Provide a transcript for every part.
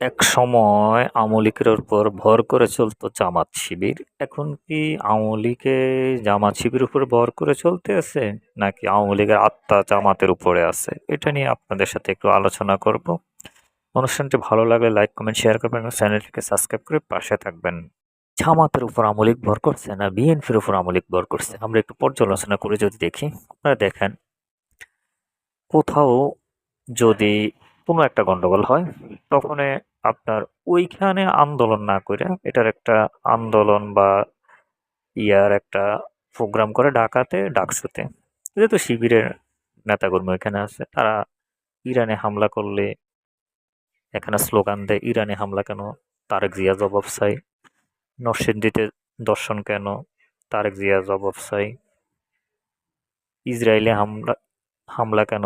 এক সময় আওয়ামী লীগের উপর ভর করে চলতো জামাত শিবির। এখন কি আওয়ামী লীগে জামাত শিবিরের উপর ভর করে চলতে আছে, নাকি আওয়ামী লীগের আত্মা জামাতের উপরে আছে? এটা নিয়ে আপনাদের সাথে একটু আলোচনা করব। অনুষ্ঠানটি ভালো লাগলে লাইক, কমেন্ট, শেয়ার করবেন এবং চ্যানেলটিকে সাবস্ক্রাইব করে পাশে থাকবেন। জামাতের উপর আওয়ামী লীগ ভর করছে না বিএনপির উপর আওয়ামী লীগ ভর করছে? আমরা একটু পর্যালোচনা করে যদি দেখি, আপনারা দেখেন, কোথাও যদি কোনো একটা গন্ডগোল হয়, তখন আপনার ওইখানে আন্দোলন না করে এটার একটা আন্দোলন বা একটা প্রোগ্রাম করে ঢাকাতে, ডাকসুতে। যেহেতু শিবিরের নেতাকর্মী এখানে আছে, তারা ইরানে হামলা করলে এখানে স্লোগান দেয়, ইরানে হামলা কেন, তারেক জিয়া জবাব চাই। নরসিংদীতে দর্শন কেন, তারেক জিয়া জবাব চাই। ইসরায়েলে হামলা হামলা কেন,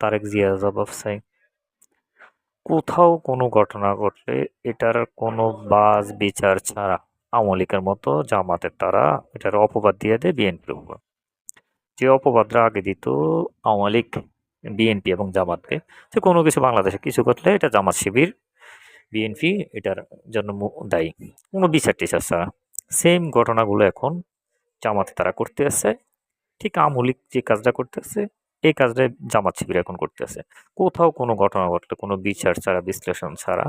তারেক জিয়া জবাব চাই। কোথাও কোনো ঘটনা ঘটলে এটার কোনো বাজ বিচার ছাড়া আওয়ামী লীগের মতো জামাতের তারা এটার অপবাদ দিয়ে দেয় বিএনপির উপর। যে অপবাদটা আগে দিত আওয়ামী লীগ, বিএনপি এবং জামাতকে, যে কোনো কিছু বাংলাদেশে কিছু ঘটলে এটা জামাত শিবির, বিএনপি এটার জন্য দায়ী, কোনো বিচার টিচার ছাড়া। সেম ঘটনাগুলো এখন জামাতে তারা করতে আছে। ঠিক আওয়ামী লীগ যে কাজটা করতেছে, এই কাজটাই জামাত শিবির এখন করতেছে। কোথাও কোনো ঘটনা ঘটলে কোনো বিচার ছাড়া, বিশ্লেষণ ছাড়া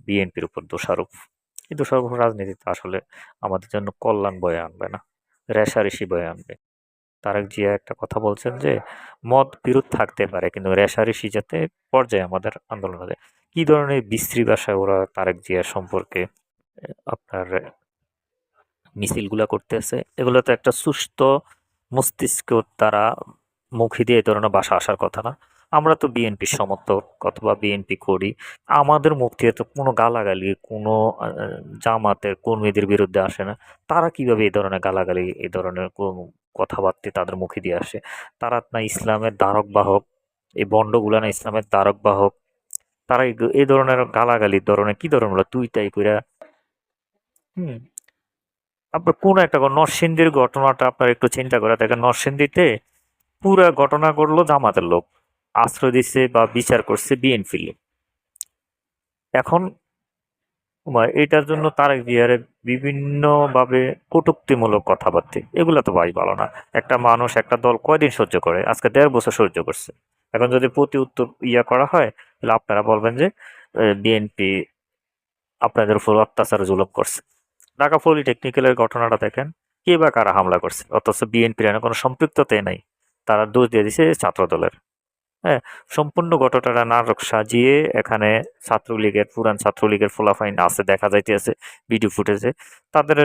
বিএনপির উপর দোষারোপ। এই দোষারোপ রাজনীতিতে আসলে আমাদের জন্য কল্যাণ বয়ে আনবে না, রেষারেষি বয়ে আনবে। তারেক জিয়া একটা কথা বলছেন যে মত বিরোধ থাকতে পারে, কিন্তু রেষারেষি যাতে পর্যায়ে আমাদের আন্দোলন হয়। কি ধরনের বিশ্রী ভাষায় ওরা তারেক জিয়া সম্পর্কে আপনার মিছিলগুলা করতেছে, এগুলো তো একটা সুস্থ মস্তিষ্ক তারা মুখে দিয়ে এই ধরনের ভাষা আসার কথা না। আমরা তো বিএনপির সমর্থক অথবা বিএনপি করি, আমাদের মুখ থেকে তো কোনো গালাগালি, কোনো জামাতের কর্মীদের বিরুদ্ধে আসে না। তারা কিভাবে এই ধরনের গালাগালি, এই ধরনের কথাবার্তা তাদের মুখে দিয়ে আসে? তারা না ইসলামের ধারক বাহক, এই ভণ্ডগুলা না ইসলামের ধারক বাহক? তারা এই ধরনের গালাগালির ধরনের কি ধরনের তুই তাই কইরা, হুম, আপনার কোন একটা নরসিংদীর ঘটনাটা আপনার একটু চিন্তা করে দেখেন। নরসিংদীতে পুরা ঘটনা করলো জামাতের লোক, আশ্রয় দিচ্ছে বা বিচার করছে বিএনপি লোক। এখন এটার জন্য তারেক জিয়ারে বিভিন্ন ভাবে কটূক্তিমূলক কথাবার্তা, এগুলা তো ভাই ভালো না। একটা মানুষ, একটা দল কয়দিন সহ্য করে? আজকে ১.৫ বছর সহ্য করছে। এখন যদি প্রতি উত্তর করা হয়, তাহলে আপনারা বলবেন যে বিএনপি আপনাদের উপর অত্যাচার জুলুম করছে। ঢাকা পলিটেকনিক্যালের ঘটনাটা দেখেন, কে বা কারা হামলা করছে, অথচ বিএনপির এখানে কোনো সম্পৃক্ততাই নাই। তারা দোষ দিয়ে দিছে ছাত্রদলের। হ্যাঁ, সম্পূর্ণ ঘটনাটা নাটক সাজিয়ে এখানে ছাত্রলীগের, পুরান ছাত্রলীগের ফলাফাইন আছে, দেখা যাইতেছে ভিডিও ফুটেজে। তাদের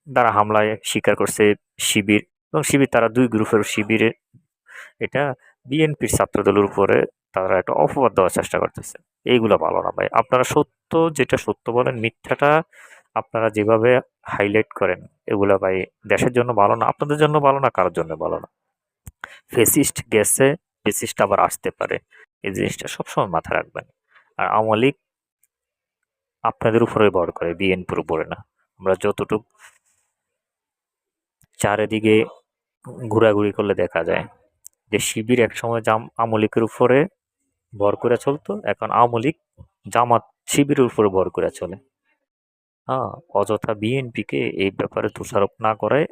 দ্বারা হামলায় স্বীকার করছে শিবির, এবং শিবির তারা দুই গ্রুপের শিবিরে এটা বিএনপির ছাত্রদলের উপরে তারা একটা অপবাদ দেওয়ার চেষ্টা করতেছে। এইগুলো ভালো না ভাই। আপনারা সত্য যেটা সত্য বলেন, মিথ্যাটা আপনারা যেভাবে হাইলাইট করেন, এগুলা ভাই দেশের জন্য ভালো না, আপনাদের জন্য ভালো না, কারোর জন্য ভালো না। ফেসিস্ট গেছে, ফেসিস্ট আবার আসতে পারে, এই জিনিসটা সবসময় মাথায় রাখবেন। আর আওয়ামী লীগ আপনাদের উপরে ভর করে, বিএনপির উপরে না। আমরা যতটুকু চারিদিকে ঘোরাঘুরি করলে দেখা যায় যে শিবির একসময় আওয়ামী লীগের উপরে ভর করে চলতো, এখন আওয়ামী লীগ জামাত শিবিরের উপরে ভর করে চলে। হ্যাঁ, অযথা বিএনপিকে এই ব্যাপারে দোষারোপ না করাই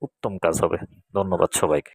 উত্তম কাজ হবে। ধন্যবাদ সবাইকে।